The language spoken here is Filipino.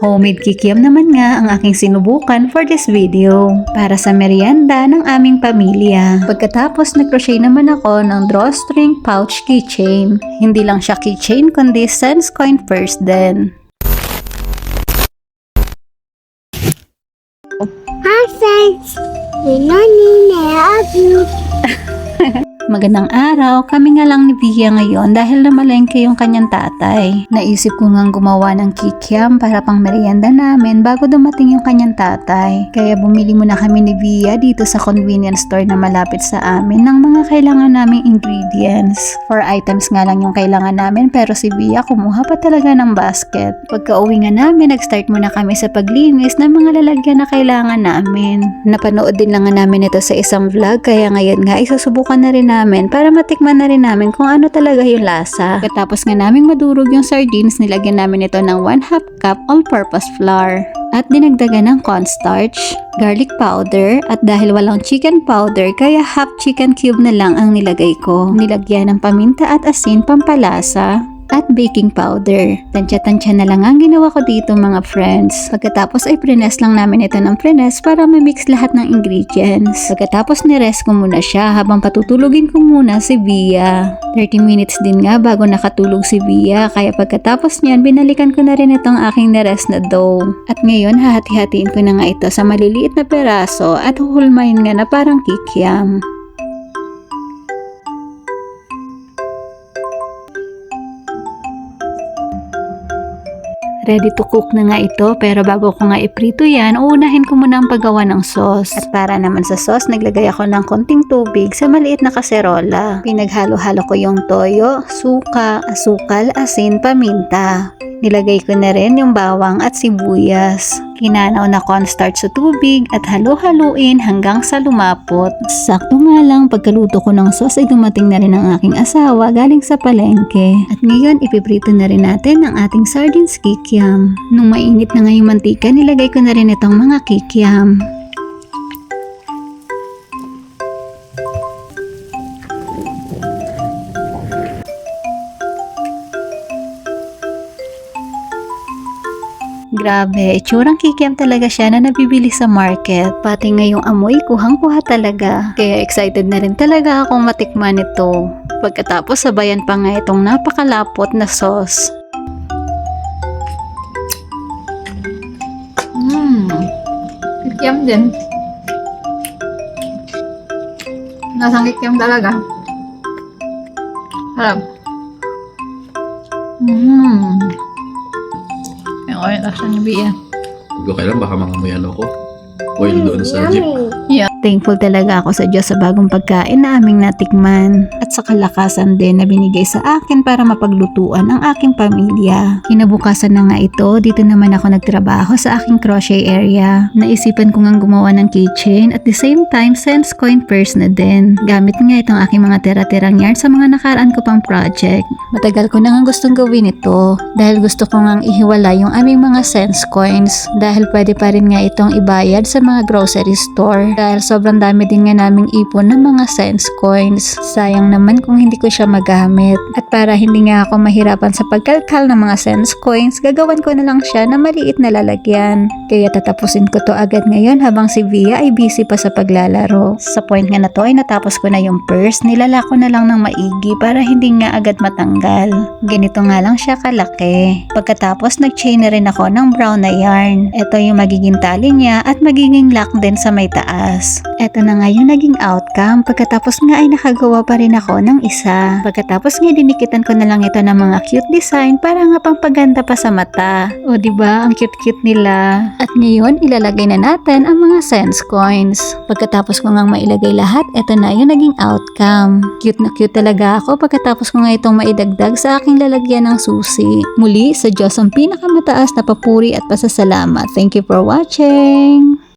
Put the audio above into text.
Homemade kikiam naman nga ang aking sinubukan for this video para sa merienda ng aming pamilya. Pagkatapos nag-crochet naman ako ng drawstring pouch keychain. Hindi lang siya keychain kundi cents coin purse din. Hi friends, we learning I love you. Magandang araw, kami nga lang ni Via ngayon dahil namalengke yung kanyang tatay. Naisip ko ngang gumawa ng kikiam para pang merienda namin bago dumating yung kanyang tatay. Kaya bumili muna kami ni Via dito sa convenience store na malapit sa amin ng mga kailangan naming ingredients. 4 items nga lang yung kailangan namin pero si Via kumuha pa talaga ng basket. Pagka uwi nga namin, nag-start muna kami sa paglinis ng mga lalagyan na kailangan namin. Napanood din lang nga namin ito sa isang vlog kaya ngayon nga isusubukan na rin namin para matikman na rin namin kung ano talaga yung lasa. Pagkatapos nga namin madurog yung sardines, nilagyan namin ito ng 1/2 cup all-purpose flour. At dinagdagan ng cornstarch, garlic powder, at dahil walang chicken powder, kaya half chicken cube na lang ang nilagay ko. Nilagyan ng paminta at asin pampalasa at baking powder. Tansya-tansya na lang ang ginawa ko dito mga friends. Pagkatapos ay prines lang namin ito ng prines para ma-mix lahat ng ingredients. Pagkatapos ni-rest ko muna siya habang patutulugin ko muna si Via. 30 minutes din nga bago nakatulog si Via kaya pagkatapos niyan binalikan ko na rin itong aking ni-rest na dough. At ngayon hahati-hatiin ko na nga ito sa maliliit na peraso at huhulmahin nga na parang kikiam. Ready to cook na nga ito pero bago ko nga iprito yan, uunahin ko muna ang paggawa ng sauce. At para naman sa sauce, naglagay ako ng konting tubig sa maliit na kaserola. Pinaghalo-halo ko yung toyo, suka, asukal, asin, paminta. Nilagay ko na rin yung bawang at sibuyas. Kinanaw na cornstarch sa tubig at halo-haluin hanggang sa lumapot. Sakto nga lang pagkaluto ko ng sauce ay dumating na rin ang aking asawa galing sa palengke. At ngayon ipiprito na rin natin ang ating sardines kikiam. Nung mainit na nga yung mantika, nilagay ko na rin itong mga kikiam. Grabe, itsurang kikiam talaga siya na nabibili sa market. Pati ngayong amoy, kuhang-kuha talaga. Kaya excited na rin talaga akong matikman ito. Pagkatapos sabayan pa nga itong napakalapot na sauce. Kikiam din. Nasang kikiam talaga. Harap. Yung oil lasa niya Bia. Huwag ko kailan baka mangamuyan ako. Oil doon sa jeep. Thankful talaga ako sa Diyos sa bagong pagkain na aming natikman at sa kalakasan din na binigay sa akin para mapaglutuan ang aking pamilya. Kinabukasan na nga ito, dito naman ako nagtrabaho sa aking crochet area. Naisipan ko ngang gumawa ng keychain at the same time cents coin purse na din. Gamit nga itong aking mga tira-tirang yarn sa mga nakaraan ko pang project. Matagal ko na nga gustong gawin ito dahil gusto ko ngang ihiwala yung aming mga cents coins dahil pwede pa rin nga itong ibayad sa mga grocery store dahil sobrang dami din nga naming ipon ng mga cents coins. Sayang naman kung hindi ko siya magamit. At para hindi nga ako mahirapan sa pagkalkal ng mga cents coins, gagawan ko na lang siya na maliit na lalagyan. Kaya tatapusin ko to agad ngayon habang si Via ay busy pa sa paglalaro. Sa point nga na to ay natapos ko na yung purse, nilalako na lang ng maigi para hindi nga agad matanggal. Ganito nga lang siya kalaki. Pagkatapos nag-chain na rin ako ng brown na yarn. Ito yung magiging tali niya at magiging lock din sa may taas. Eto na nga yung naging outcome. Pagkatapos nga ay nakagawa pa rin ako ng isa. Pagkatapos nga dinikitan ko na lang ito ng mga cute design para nga pampaganda pa sa mata. O diba, ang cute-cute nila. At ngayon, ilalagay na natin ang mga cents coins. Pagkatapos ko nga mailagay lahat, eto na yung naging outcome. Cute na cute talaga ako pagkatapos ko nga itong maidagdag sa aking lalagyan ng susi. Muli, sa Diyos ang pinakamataas na papuri at pasasalamat. Thank you for watching!